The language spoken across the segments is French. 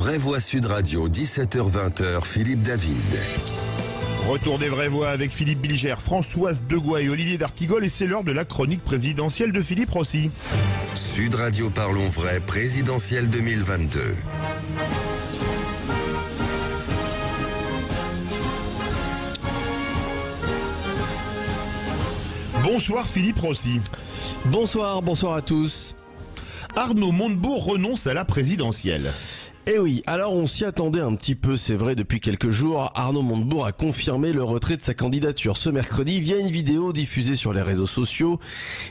Vraie Voix Sud Radio, 17h-20h, Philippe David. Retour des vraies voix avec Philippe Bilger, Françoise Degois et Olivier d'Artigol, et c'est l'heure de la chronique présidentielle de Philippe Rossi. Sud Radio Parlons Vrai, présidentielle 2022. Bonsoir Philippe Rossi. Bonsoir à tous. Arnaud Montebourg renonce à la présidentielle. Eh oui, alors on s'y attendait un petit peu, c'est vrai, depuis quelques jours. Arnaud Montebourg a confirmé le retrait de sa candidature ce mercredi via une vidéo diffusée sur les réseaux sociaux.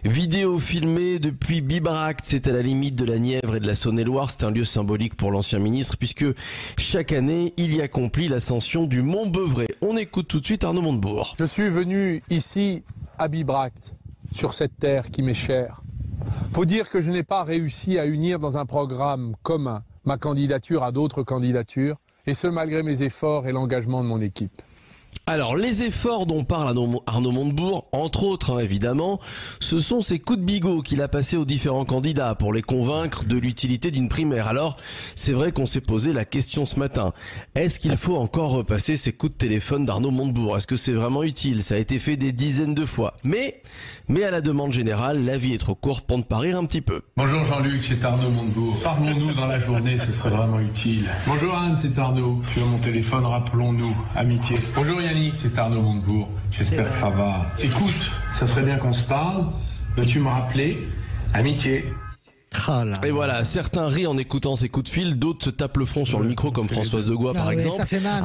Vidéo filmée depuis Bibracte, c'est à la limite de la Nièvre et de la Saône-et-Loire. C'est un lieu symbolique pour l'ancien ministre puisque chaque année, il y accomplit l'ascension du Mont Beuvray. On écoute tout de suite Arnaud Montebourg. Je suis venu ici à Bibracte, sur cette terre qui m'est chère. Faut dire que je n'ai pas réussi à unir dans un programme commun ma candidature à d'autres candidatures, et ce malgré mes efforts et l'engagement de mon équipe. Alors, les efforts dont parle Arnaud Montebourg, entre autres évidemment, ce sont ces coups de bigot qu'il a passés aux différents candidats pour les convaincre de l'utilité d'une primaire. Alors, c'est vrai qu'on s'est posé la question ce matin. Est-ce qu'il faut encore repasser ces coups de téléphone d'Arnaud Montebourg? Est-ce que c'est vraiment utile? Ça a été fait des dizaines de fois. Mais à la demande générale, la vie est trop courte pour ne pas rire un petit peu. Bonjour Jean-Luc, c'est Arnaud Montebourg. Parlons-nous dans la journée, ce serait vraiment utile. Bonjour Anne, c'est Arnaud. Tu as mon téléphone, rappelons-nous. Amitié. Bonjour Yannick, c'est Arnaud Montebourg. J'espère que ça va. Écoute, ça serait bien qu'on se parle. Veux-tu me rappeler? Amitié. Et voilà, certains rient en écoutant ces coups de fil, d'autres se tapent le front sur le micro comme Françoise Degois par exemple. Ça fait mal,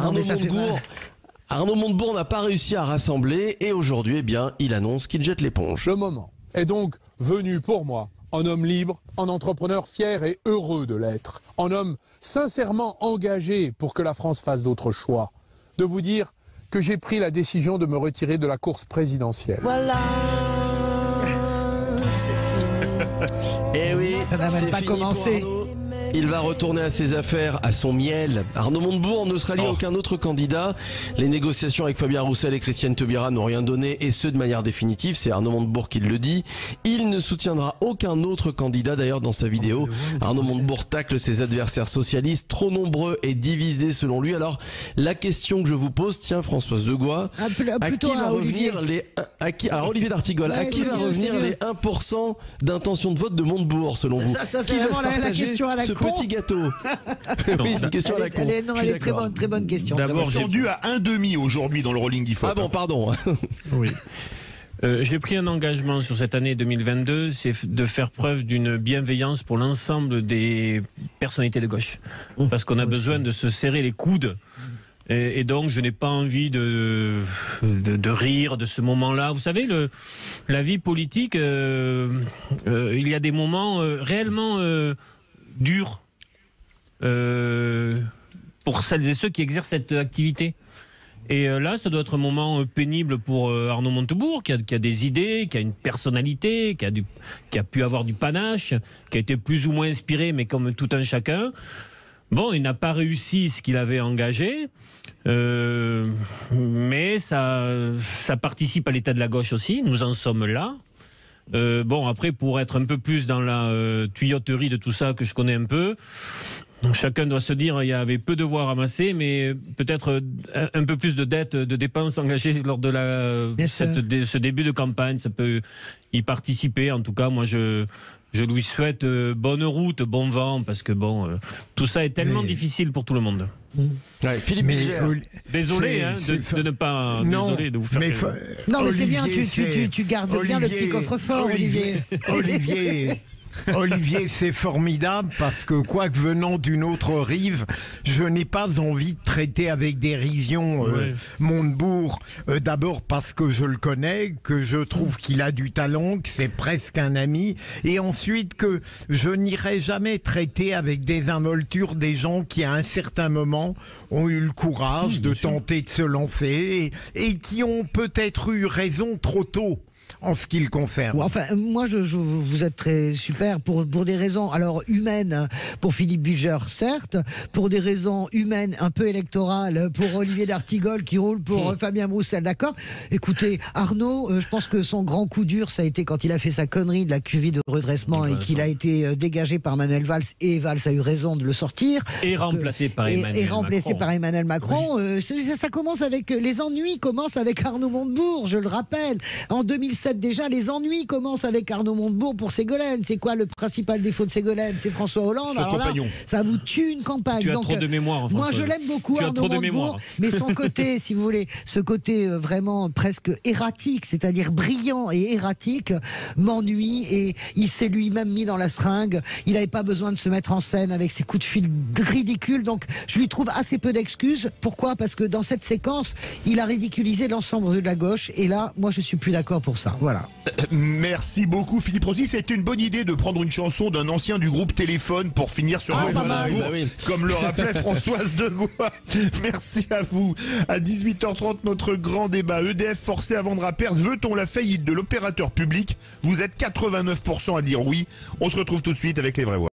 Arnaud Montebourg n'a pas réussi à rassembler et aujourd'hui, eh bien, il annonce qu'il jette l'éponge. Le moment est donc venu pour moi, en homme libre, en entrepreneur fier et heureux de l'être, en homme sincèrement engagé pour que la France fasse d'autres choix, de vous dire que j'ai pris la décision de me retirer de la course présidentielle. Voilà. C'est fini. Eh oui, ça n'a même pas commencé. Il va retourner à ses affaires, à son miel. Arnaud Montebourg ne sera lié à aucun autre candidat. Les négociations avec Fabien Roussel et Christiane Taubira n'ont rien donné, et ce de manière définitive. C'est Arnaud Montebourg qui le dit. Il ne soutiendra aucun autre candidat. D'ailleurs, dans sa vidéo, Arnaud Montebourg tacle ses adversaires socialistes, trop nombreux et divisés selon lui. Alors, la question que je vous pose, tiens, Françoise Degois, alors Olivier d'Artigol, à qui va revenir les 1% d'intention de vote de Montebourg, selon vous? Ça qui va se partager la question à la ce petit gâteau? Oui, c'est une question à la con. Elle est très bonne question. D'abord, descendu à 1,5 aujourd'hui dans le rolling d'IFOP. Ah bon, pardon. Oui. J'ai pris un engagement sur cette année 2022, c'est de faire preuve d'une bienveillance pour l'ensemble des personnalités de gauche. Parce qu'on a besoin de se serrer les coudes. Et donc, je n'ai pas envie de rire de ce moment-là. Vous savez, la vie politique, il y a des moments réellement durs pour celles et ceux qui exercent cette activité. Et là, ça doit être un moment pénible pour Arnaud Montebourg, qui a des idées, qui a une personnalité, qui a pu avoir du panache, qui a été plus ou moins inspiré, mais comme tout un chacun. Bon, il n'a pas réussi ce qu'il avait engagé, mais ça participe à l'état de la gauche aussi, nous en sommes là. Bon, après, pour être un peu plus dans la tuyauterie de tout ça que je connais un peu, donc chacun doit se dire il y avait peu de voix ramassées, mais peut-être un peu plus de dettes, de dépenses engagées lors de ce début de campagne. Ça peut y participer. En tout cas, moi, je lui souhaite bonne route, bon vent, parce que bon, tout ça est tellement difficile pour tout le monde. Ouais, Philippe Bilger. Désolé de ne pas... Désolé de vous faire... Non, mais c'est bien, tu gardes bien le petit coffre-fort, Olivier. Olivier, c'est formidable parce que, quoique venant d'une autre rive, je n'ai pas envie de traiter avec dérision Montebourg. D'abord parce que je le connais, que je trouve qu'il a du talent, que c'est presque un ami, et ensuite que je n'irai jamais traiter avec désinvolture des gens qui, à un certain moment, ont eu le courage de tenter de se lancer et qui ont peut-être eu raison trop tôt. en ce qui le concerne. Ouais, enfin, moi, vous êtes très super pour des raisons, alors humaines pour Philippe Bilger, certes, pour des raisons humaines un peu électorales pour Olivier d'Artigol qui roule pour Fabien Roussel, d'accord. Écoutez, Arnaud, je pense que son grand coup dur, ça a été quand il a fait sa connerie de la QV de redressement et qu'il a été dégagé par Manuel Valls, et Valls a eu raison de le sortir. Et remplacé par Emmanuel Macron. Ça commence avec, les ennuis commencent avec Arnaud Montebourg, je le rappelle. En 2007 déjà, les ennuis commencent avec Arnaud Montebourg pour Ségolène. C'est quoi le principal défaut de Ségolène? C'est François Hollande. Son compagnon. Là, ça vous tue une campagne. Tu as trop de mémoire, moi, je l'aime beaucoup, Arnaud Montebourg, mais son côté, si vous voulez, ce côté vraiment presque erratique, c'est-à-dire brillant et erratique, m'ennuie, et il s'est lui-même mis dans la seringue. Il n'avait pas besoin de se mettre en scène avec ses coups de fil ridicules, donc je lui trouve assez peu d'excuses. Pourquoi? Parce que dans cette séquence, il a ridiculisé l'ensemble de la gauche, et là, moi, je suis plus d'accord pour ça. Voilà. Merci beaucoup Philippe Rossi, c'était une bonne idée de prendre une chanson d'un ancien du groupe Téléphone pour finir sur comme le rappelait Françoise Degois. Merci à vous. À 18h30, notre grand débat. EDF forcé à vendre à perte. Veut-on la faillite de l'opérateur public? Vous êtes 89% à dire oui. On se retrouve tout de suite avec les vraies voix.